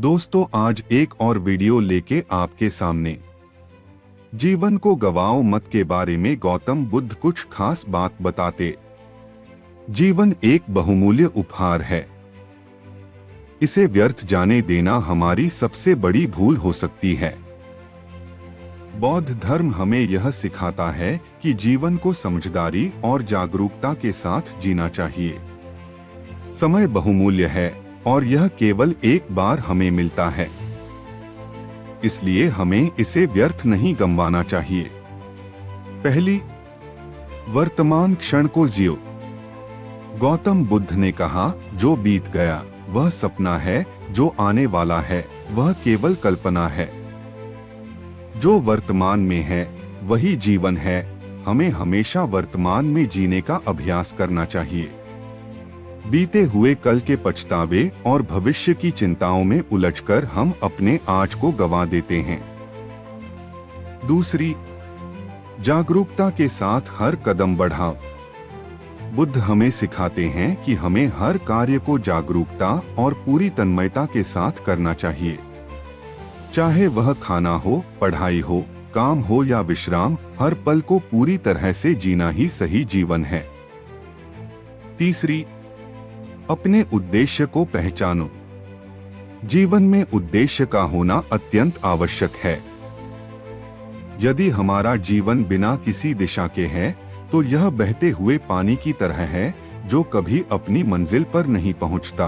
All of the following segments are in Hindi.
दोस्तों, आज एक और वीडियो लेके आपके सामने जीवन को गवाओ मत के बारे में गौतम बुद्ध कुछ खास बात बताते। जीवन एक बहुमूल्य उपहार है। इसे व्यर्थ जाने देना हमारी सबसे बड़ी भूल हो सकती है। बौद्ध धर्म हमें यह सिखाता है कि जीवन को समझदारी और जागरूकता के साथ जीना चाहिए। समय बहुमूल्य है और यह केवल एक बार हमें मिलता है, इसलिए हमें इसे व्यर्थ नहीं गंवाना चाहिए। पहली, वर्तमान क्षण को जियो। गौतम बुद्ध ने कहा, जो बीत गया वह सपना है, जो आने वाला है वह केवल कल्पना है। जो वर्तमान में है वही जीवन है। हमें हमेशा वर्तमान में जीने का अभ्यास करना चाहिए। बीते हुए कल के पछतावे और भविष्य की चिंताओं में उलझकर हम अपने आज को गंवा देते हैं। दूसरी, जागरूकता के साथ हर कदम बढ़ाओ। बुद्ध हमें सिखाते हैं कि हमें हर कार्य को जागरूकता और पूरी तन्मयता के साथ करना चाहिए। चाहे वह खाना हो, पढ़ाई हो, काम हो या विश्राम, हर पल को पूरी तरह से जीना ही सही जीवन है। तीसरी, अपने उद्देश्य को पहचानो। जीवन में उद्देश्य का होना अत्यंत आवश्यक है। यदि हमारा जीवन बिना किसी दिशा के है तो यह बहते हुए पानी की तरह है जो कभी अपनी मंजिल पर नहीं पहुंचता।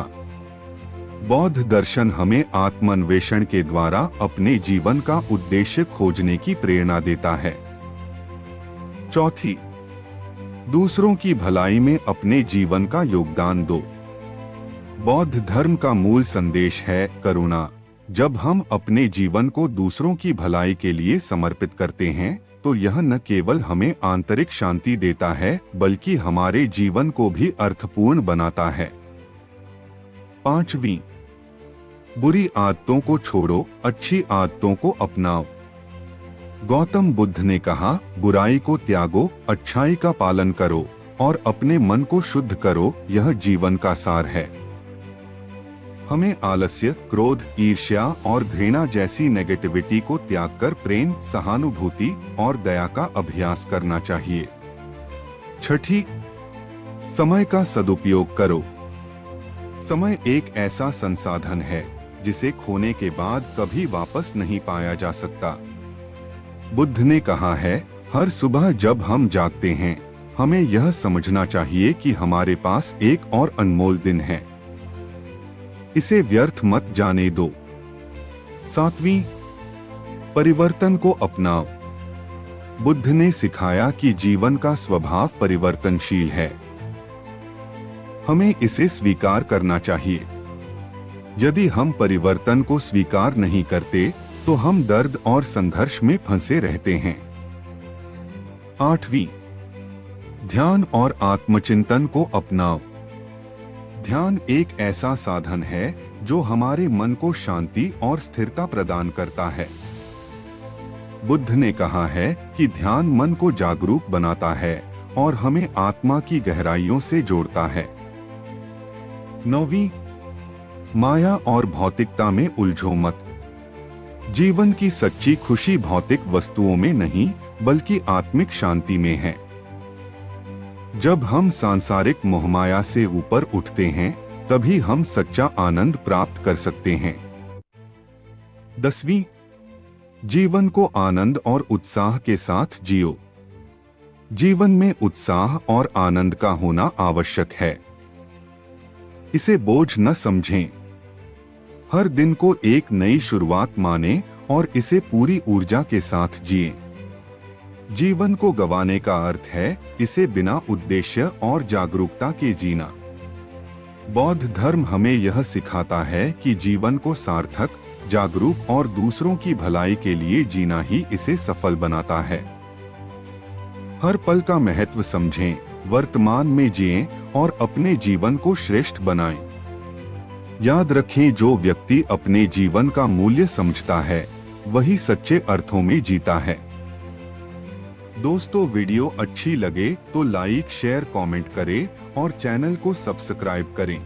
बौद्ध दर्शन हमें आत्मान्वेषण के द्वारा अपने जीवन का उद्देश्य खोजने की प्रेरणा देता है। चौथी, दूसरों की भलाई में अपने जीवन का योगदान दो। बौद्ध धर्म का मूल संदेश है करुणा। जब हम अपने जीवन को दूसरों की भलाई के लिए समर्पित करते हैं तो यह न केवल हमें आंतरिक शांति देता है बल्कि हमारे जीवन को भी अर्थपूर्ण बनाता है। पांचवी, बुरी आदतों को छोड़ो, अच्छी आदतों को अपनाओ। गौतम बुद्ध ने कहा, बुराई को त्यागो, अच्छाई का पालन करो और अपने मन को शुद्ध करो। यह जीवन का सार है। हमें आलस्य, क्रोध, ईर्ष्या और घृणा जैसी नेगेटिविटी को त्याग कर प्रेम, सहानुभूति और दया का अभ्यास करना चाहिए। छठी, समय का सदुपयोग करो। समय एक ऐसा संसाधन है जिसे खोने के बाद कभी वापस नहीं पाया जा सकता। बुद्ध ने कहा है, हर सुबह जब हम जागते हैं हमें यह समझना चाहिए कि हमारे पास एक और अनमोल दिन है। इसे व्यर्थ मत जाने दो। सातवीं, परिवर्तन को अपनाओ। बुद्ध ने सिखाया कि जीवन का स्वभाव परिवर्तनशील है। हमें इसे स्वीकार करना चाहिए। यदि हम परिवर्तन को स्वीकार नहीं करते तो हम दर्द और संघर्ष में फंसे रहते हैं। आठवीं, ध्यान और आत्मचिंतन को अपनाओ। ध्यान एक ऐसा साधन है जो हमारे मन को शांति और स्थिरता प्रदान करता है। बुद्ध ने कहा है कि ध्यान मन को जागरूक बनाता है और हमें आत्मा की गहराइयों से जोड़ता है। नौवीं, माया और भौतिकता में उलझो मत। जीवन की सच्ची खुशी भौतिक वस्तुओं में नहीं बल्कि आत्मिक शांति में है। जब हम सांसारिक मोहमाया से ऊपर उठते हैं तभी हम सच्चा आनंद प्राप्त कर सकते हैं। 10वीं, जीवन को आनंद और उत्साह के साथ जियो। जीवन में उत्साह और आनंद का होना आवश्यक है। इसे बोझ न समझें। हर दिन को एक नई शुरुआत मानें और इसे पूरी ऊर्जा के साथ जिएं। जीवन को गंवाने का अर्थ है इसे बिना उद्देश्य और जागरूकता के जीना। बौद्ध धर्म हमें यह सिखाता है कि जीवन को सार्थक, जागरूक और दूसरों की भलाई के लिए जीना ही इसे सफल बनाता है। हर पल का महत्व समझें, वर्तमान में जिएं और अपने जीवन को श्रेष्ठ बनाएं। याद रखें, जो व्यक्ति अपने जीवन का मूल्य समझता है वही सच्चे अर्थों में जीता है। दोस्तों, वीडियो अच्छी लगे तो लाइक, शेयर, कमेंट करें और चैनल को सब्सक्राइब करें।